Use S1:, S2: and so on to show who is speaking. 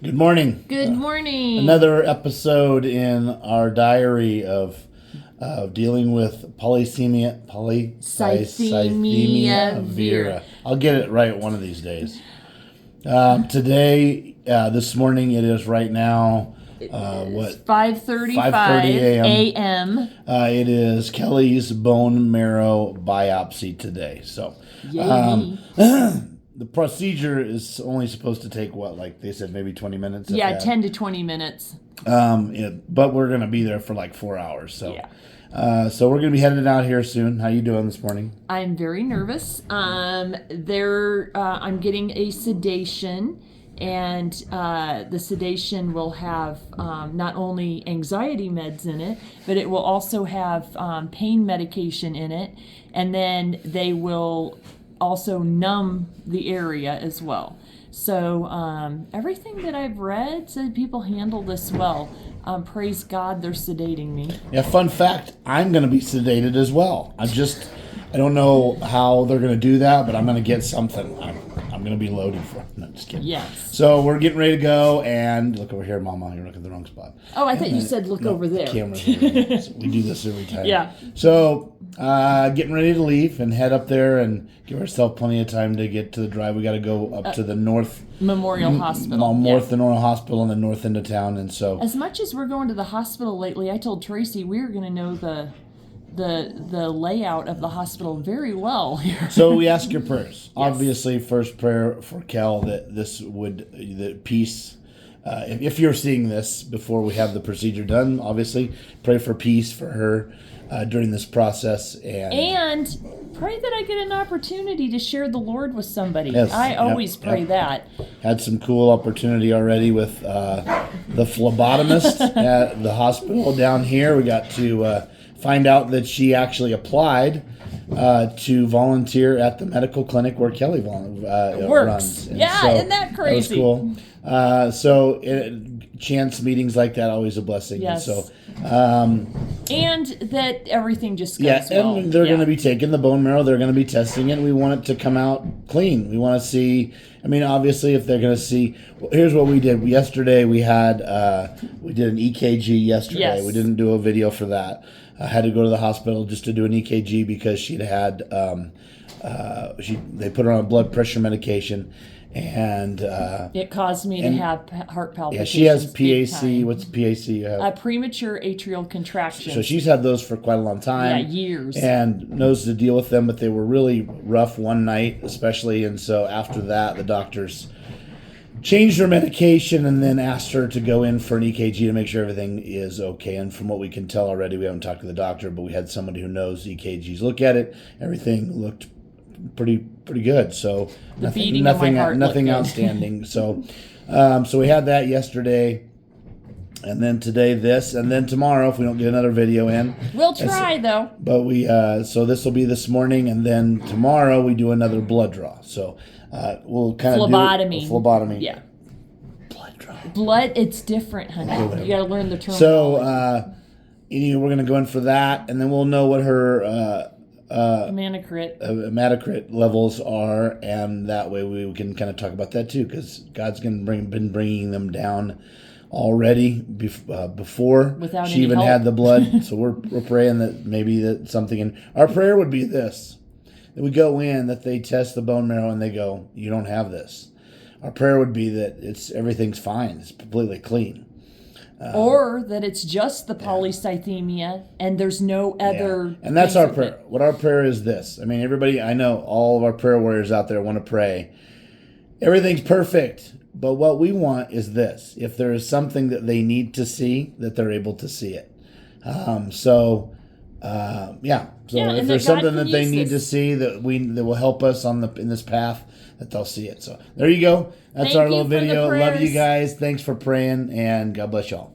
S1: Good morning.
S2: Good morning.
S1: Another episode in our diary of dealing with Polycythemia Vera. I'll get it right one of these days. This morning, it is right now,
S2: 5:35 a.m.
S1: It is Kellie's bone marrow biopsy today. So, the procedure is only supposed to take like they said, maybe 20 minutes?
S2: Yeah, 10 to 20 minutes.
S1: But we're going to be there for like 4 hours. So, so we're going to be headed out here soon. How you doing this morning?
S2: I'm very nervous. I'm getting a sedation, and the sedation will have not only anxiety meds in it, but it will also have pain medication in it, and then they will also numb the area as well. So everything that I've read said people handle this well. Praise God, they're sedating me.
S1: Yeah, fun fact, I'm going to be sedated as well. I don't know how they're going to do that, but I'm going to get something. I'm going to be loaded for it. No, just kidding.
S2: Yes.
S1: So we're getting ready to go, and look over here, Mama. You're looking at the wrong spot.
S2: Oh, I thought you said look over there.
S1: Camera here. So we do this every time.
S2: Yeah.
S1: So getting ready to leave and head up there and give ourselves plenty of time to get to the drive. We got to go up to the North
S2: Memorial Hospital.
S1: The Memorial Hospital in the north end of town, and so
S2: as much as we're going to the hospital lately, I told Tracy we were going to know the layout of the hospital very well here.
S1: So we ask your prayers.
S2: Yes.
S1: Obviously, first prayer for Kel that the peace. If you're seeing this before we have the procedure done, obviously pray for peace for her during this process,
S2: and pray that I get an opportunity to share the Lord with somebody.
S1: Yes,
S2: I always pray that.
S1: Had some cool opportunity already with the phlebotomist at the hospital down here. We got to find out that she actually applied to volunteer at the medical clinic where Kellie runs. And
S2: yeah, isn't that crazy?
S1: That was cool. Chance meetings like that always a blessing.
S2: Yes.
S1: And so,
S2: and that everything just goes well.
S1: And they're going to be taking the bone marrow. They're going to be testing it. We want it to come out clean. We want to see. I mean, obviously, if they're going to see, here's what we did yesterday. We did an EKG yesterday.
S2: Yes.
S1: We didn't do a video for that. I had to go to the hospital just to do an EKG because she'd had they put her on blood pressure medication, and
S2: it caused me to have heart palpitations.
S1: Yeah, she has PAC. What's PAC?
S2: A premature atrial contraction.
S1: So she's had those for quite a long time.
S2: Yeah, years.
S1: And knows to deal with them, but they were really rough one night, especially. And so after that, the doctors changed her medication and then asked her to go in for an EKG to make sure everything is okay. And from what we can tell already, we haven't talked to the doctor, but we had somebody who knows EKGs look at it. Everything looked pretty good. So nothing outstanding. So we had that yesterday, and then today this, and then tomorrow if we don't get another video in,
S2: we'll try though.
S1: But we so this will be this morning, and then tomorrow we do another blood draw. So we'll kind of do phlebotomy.
S2: Yeah.
S1: Blood draw.
S2: Blood, it's different, honey. You got to learn the terminology.
S1: So we're going to go in for that, and then we'll know what her hematocrit levels are, and that way we can kind of talk about that too, because God's been bringing them down already before
S2: without
S1: she even had the blood. So we're praying that maybe that something. And our prayer would be this: that we go in, that they test the bone marrow, and they go, "You don't have this." Our prayer would be that everything's fine, it's completely clean.
S2: Or that it's just the polycythemia and there's no other.
S1: Yeah. And that's our prayer. What our prayer is this. I mean, everybody, I know all of our prayer warriors out there want to pray. Everything's perfect. But what we want is this. If there is something that they need to see, that they're able to see it. So if there's something that they need to see that will help us in this path, that they'll see it. So there you go. That's our little video. Love you guys. Thanks for praying, and God bless y'all.